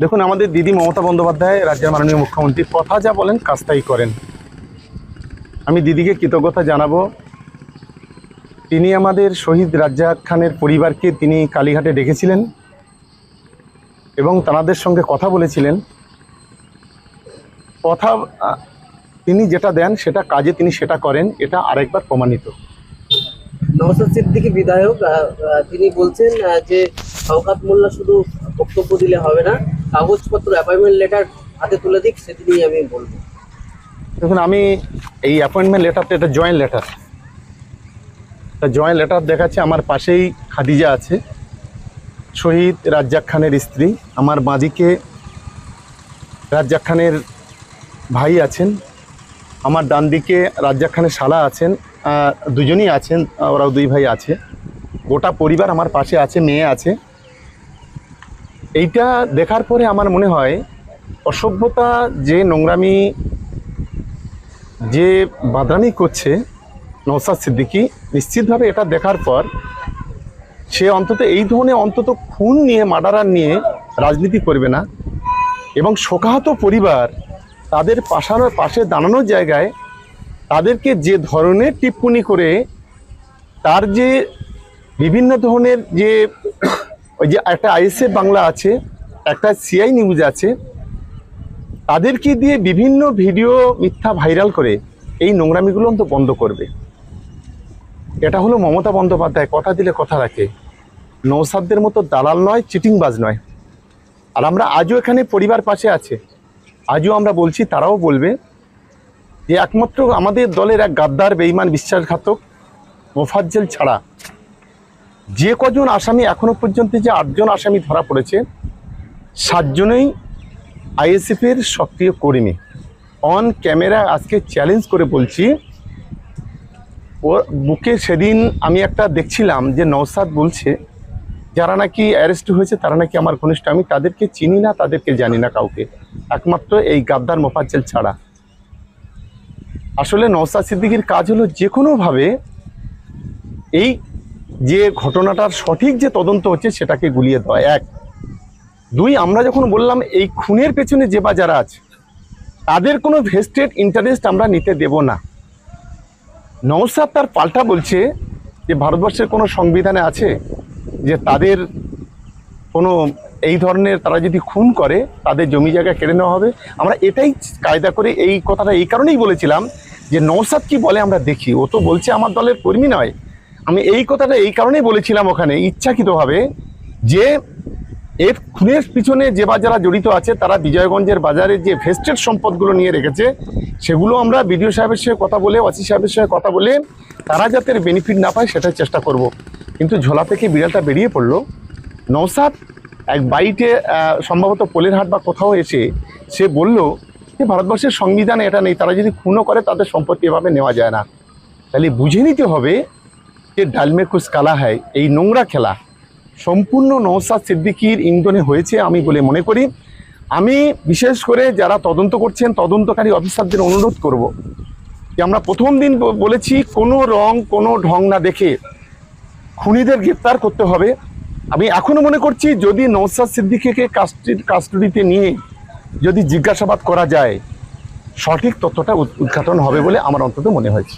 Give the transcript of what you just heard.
দেখুন, আমাদের দিদি মমতা বন্দ্যোপাধ্যায় রাজ্যের মাননীয় মুখ্যমন্ত্রী কথা যা বলেন কাজ তাই করেন। আমি দিদিকে কৃতজ্ঞতা জানাবো। তিনি আমাদের শহীদ রাজ্জাক খানের পরিবারকে তিনি কালীঘাটে ডেকেছিলেন এবং তাদের সঙ্গে কথা বলেছিলেন। কথা তিনি যেটা দেন সেটা কাজে তিনি সেটা করেন, এটা আরেকবার প্রমাণিত। নওশাদ সিদ্দিকী বিধায়ক তিনি বলছেন যে শওকত মোল্লা শুধু বক্তব্য দিলে হবে না, কাগজপত্র অ্যাপয়েন্টমেন্ট লেটার হাতে তুলে দিক, সেদিনই আমি বলবো। দেখুন, আমি এই অ্যাপয়েন্টমেন্ট লেটারটা এটা জয়েন্ট লেটার, জয়েন্ট লেটার দেখাচ্ছে। আমার পাশেই খাদিজা আছে, শহীদ রাজ্জাক খানের স্ত্রী। আমার বাঁদিকে রাজ্জাক খানের ভাই আছেন, আমার ডান দিকে রাজ্জাক খানের শালা আছেন, দুজনই আছেন, ওরাও দুই ভাই আছে। গোটা পরিবার আমার পাশে আছে, মেয়ে আছে। এইটা দেখার পরে আমার মনে হয় অসভ্যতা, যে নোংরামি, যে বাদরামি করছে নওশাদ সিদ্দিকী, নিশ্চিতভাবে এটা দেখার পর সে অন্তত এই ধরনের খুন নিয়ে, মার্ডারার নিয়ে রাজনীতি করবে না। এবং শোকাহত পরিবার, তাদের পাশে দাঁড়ানোর জায়গায় তাদেরকে যে ধরনের টিপ্পনি করে, তার যে বিভিন্ন ধরনের যে ওই যে একটা আইএসএফ বাংলা আছে, একটা সিআই নিউজ আছে, তাদেরকে দিয়ে বিভিন্ন ভিডিও মিথ্যা ভাইরাল করে এই নোংরামিগুলো তো বন্ধ করবে। এটা হলো মমতা বন্দ্যোপাধ্যায়, কথা দিলে কথা রাখে। নওশাদদের মতো দালাল নয়, চিটিংবাজ নয়। আর আমরা আজও এখানে পরিবার পাশে আছে, আজও আমরা বলছি, তারাও বলবে যে একমাত্র আমাদের দলের এক গাদ্দার, বেঈমান, বিশ্বাসঘাতক মোফাজ্জল ছাড়া যে কজন আসামি এখনো পর্যন্ত, যে 8 জন আসামি ধরা পড়েছে, 7 জনই আইএসএফের সক্রিয় কর্মী। অন ক্যামেরা আজকে চ্যালেঞ্জ করে বলছি, ওর বুকে সেদিন আমি একটা দেখছিলাম যে নওশাদ বলছে যারা নাকি অ্যারেস্ট হয়েছে তারা নাকি আমার ঘনিষ্ঠ। আমি তাদেরকে চিনি না, তাদেরকে জানি না কাউকে, একমাত্র এই গাদ্দার মোফাজ্জল ছাড়া। আসলে নওশাদ সিদ্দিকীর কাজ হলো যে কোনোভাবে এই যে ঘটনাটার সঠিক যে তদন্ত হচ্ছে সেটাকে গুলিয়ে দেওয়া, 1। 2, আমরা যখন বললাম এই খুনের পেছনে যে বা যারা আছে তাদের কোনো ভেস্টেড ইন্টারেস্ট আমরা নিতে দেব না। নওশাদ তার পাল্টা বলছে যে ভারতবর্ষের কোনো সংবিধানে আছে যে তাদের কোনো এই ধরনের, তারা যদি খুন করে তাদের জমি জায়গা কেড়ে নেওয়া হবে। আমরা এটাই কায়দা করে এই কথাটা এই কারণেই বলেছিলাম যে নওশাদ কি বলে আমরা দেখি। ও তো বলছে আমার দলের কর্মী নয়। আমি এই কথাটা এই কারণেই বলেছিলাম ওখানে ইচ্ছাকৃতভাবে, যে এর খুনের পিছনে যে বা যারা জড়িত আছে তারা বিজয়গঞ্জের বাজারে যে ভেস্টেড সম্পদগুলো নিয়ে রেখেছে, সেগুলো আমরা বিডিও সাহেবের সঙ্গে কথা বলে, ওসি সাহেবের সঙ্গে কথা বলে তারা যাতে বেনিফিট না পায় সেটাই চেষ্টা করব। কিন্তু ঝোলা থেকে বিড়ালটা বেরিয়ে পড়লো। নওশাদ এক বাইটে সম্ভবত পোলেরহাট বা কোথাও এসে সে বলল যে ভারতবর্ষের সংবিধানে এটা নেই, তারা যদি খুনও করে তাদের সম্পত্তি এভাবে নেওয়া যায় না। তাহলে বুঝে নিতে হবে যে ডালমে কুছ কালা হয়, এই নোংরা খেলা সম্পূর্ণ নওশাদ সিদ্দিকীর ইন্ধনে হয়েছে আমি বলে মনে করি। আমি বিশেষ করে যারা তদন্ত করছেন, তদন্তকারী অফিসারদের অনুরোধ করব যে আমরা প্রথম দিন বলেছি কোনো রং কোনো ঢং না দেখে খুনিদের গ্রেপ্তার করতে হবে। আমি এখনো মনে করছি যদি নওশাদ সিদ্দিকীকে কাস্টডিতে নিয়ে যদি জিজ্ঞাসাবাদ করা যায়, সঠিক তথ্যটা উদ্ঘাটন হবে বলে আমার অন্তত মনে হয়েছে।